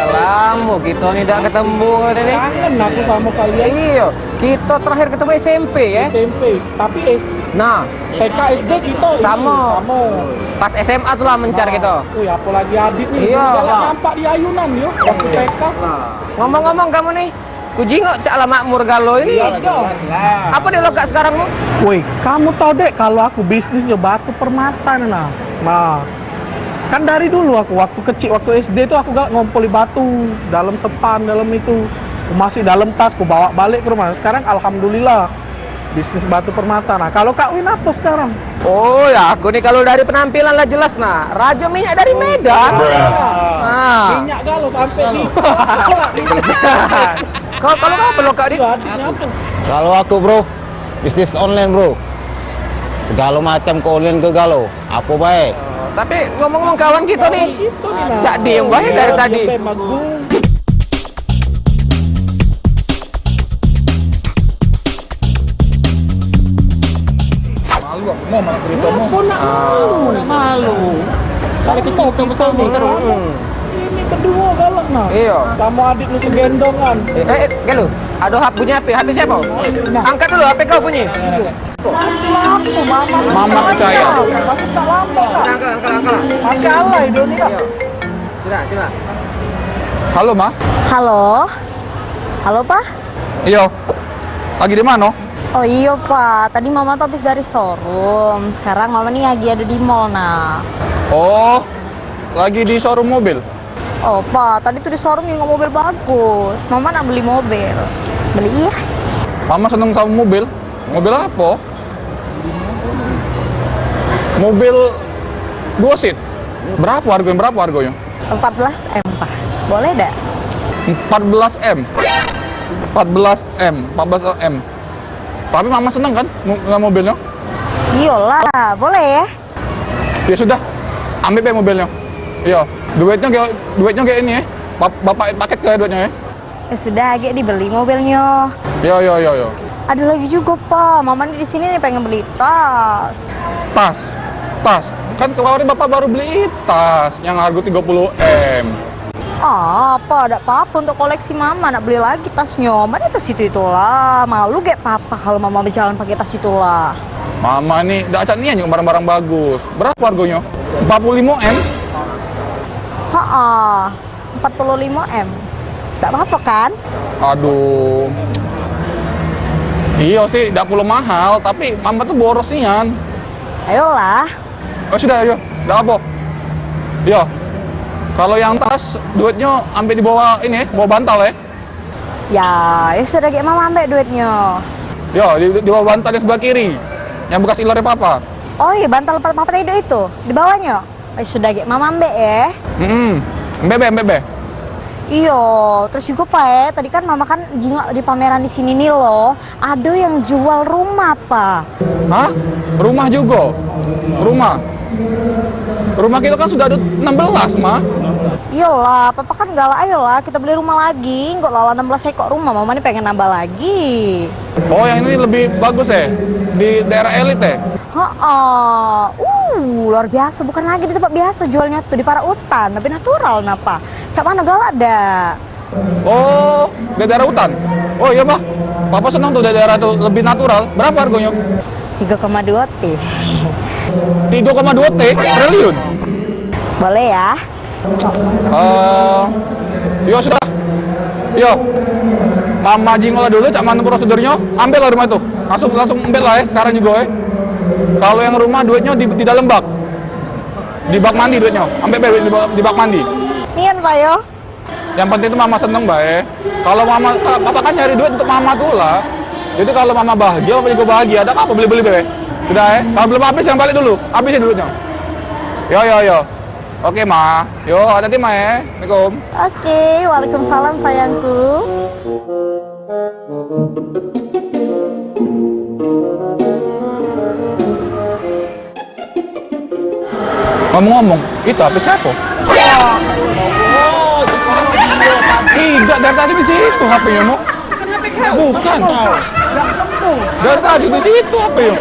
udah lama kita nih tidak ketemu nih. Kangen aku sama kalian. Iya, kita terakhir ketemu SMP ya. SMP, tapi Nah, TK SD kita ini sama. Pas SMA tuh lah mencar gitu. Wih, apalagi Adit nih. Iya, Udah lah Pak. nampak di ayunan yuk waktu TK. Ngomong-ngomong kamu nih, kujingok cak lah makmur galau ini. Iya, jelas lah. Apa dia lo kak sekarang mu? Woi, kamu tahu dek kalau aku bisnis ya batu permata nah. Nah, kan dari dulu aku waktu kecil, waktu SD itu aku gak ngompoli batu dalam sepan, dalam itu. Aku masih dalam tas, aku bawa balik ke rumah. Sekarang alhamdulillah bisnis batu permata. Nah, kalau Kak Win apa sekarang? Oh ya, aku nih kalau dari penampilan lah jelas nah. Raja minyak dari Medan. Nah, Minyak galau sampai di kalau kamu belum kak Dik? Aditnya apa? Kalau aku bro, bisnis online bro. Segala macam ke online ke galau. Apa baik? Tapi ngomong-ngomong kawan kita nih, Gitu nih nah. Cak Di yang baik dari tadi. Dia magung. Malu aku mau mana ceritamu. Aku nak malu. Saya kecil kamu sama ini berdua galak nah. Iya. Sama adik lu segendongan. Gelu, ada hap bunyi HP. HP siapa? Nah. Angkat dulu HP kau bunyi. Lampu, mama percaya. Masih tak lampu kak. Angkat. Masih alay doni kak. Coba. Halo, Ma. Halo? Halo, Pak? Iya. Lagi di mana? Oh iya, Pak. Tadi Mama tuh habis dari showroom. Sekarang Mama nih lagi ada di mall, nah. Oh, lagi di showroom mobil. Oh, Pak. Tadi tuh di showroom nengok mobil bagus. Mama nak beli mobil. Beli ya? Mama seneng sama mobil. Mobil apa? Mobil 2 seat. Berapa harganya? 14 M, Pak. Boleh dak? 14 M. Tapi Mama seneng kan nggak mobilnya? Iyalah, boleh ya? Ya sudah, ambil pe mobilnya. Iya, duitnya kayak ini ya. Bapak paket ke duitnya ya. Ya sudah, agak dibeli mobilnya. Iya. Ada lagi juga, Pak. Mama nih di sini nih pengen beli tas. Tas. Kan kemarin Bapak baru beli tas yang harga 30 M. Apa? Ada apa-apa untuk koleksi Mama. Nak beli lagi tasnya. Mana tas itulah. Malu gak papa kalau Mama berjalan pakai tas itulah. Mama nih, dak acak nian juga barang-barang bagus. Berapa harganya? 45 M. 45 M. Tak apa-apa kan? Aduh. Iya sih, dak perlu mahal, tapi Mama tuh boros nian. Ayolah. Oh sudah, ayo. Dak apa? Iya. Kalau yang tas, duitnya ambil di bawah ini, bawah bantal ya. Ya sudah kayak Mama ambil duitnya. Ya, di bawah bantal yang sebelah kiri. Yang bekas ilarnya Papa. Oh iya, bantal Papa tadi itu. Di bawahnya. Sudah kayak Mama ambil ya. Bebe. Iya, terus juga Pak ya, tadi kan Mama kan jingok di pameran di sini nih loh. Ada yang jual rumah, Pak. Hah? Rumah juga? Rumah kita kan sudah ada 16, Ma. Iyalah, Papa kan galak, ayolah kita beli rumah lagi. Enggak lala 16 ekor rumah, Mama nih pengen nambah lagi. Oh, yang ini lebih bagus ya? Di daerah elit ya? Luar biasa, bukan lagi di tempat biasa jualnya tuh di para hutan, tapi natural napa? Cak mana galak dah? Oh, di daerah hutan? Oh iya, Mah. Papa senang tuh di daerah tuh lebih natural. Berapa harganya? 3,2 T. 3,2 triliun. Boleh ya? Yo sudah. Yo. Mama jingol dulu, cak mana prosedurnya? Ambil lah rumah itu. Langsung ambil lah ya, sekarang juga ya. Kalau yang rumah duitnya di dalam bak. Di bak mandi duitnya. Ambil di bak mandi. Nian Pak yo. Yang penting itu Mama seneng, Mbak. Kalau Papa kan cari duit untuk Mama tuh lah. Jadi kalau Mama bahagia, Papa juga bahagia. Ada apa beli-beli, Be? Sudah ya. Kalau belum habis yang balik dulu. Habisin duitnya. Yo. Oke, Ma. Yo, hati-hati, Ma ya. Assalamualaikum. Oke, waalaikumsalam sayangku. Ngomong-ngomong, itu HP siapa? Tidak, dari tadi di situ HP-nya, Mo. Bukan. Dari tadi di situ HP-nya.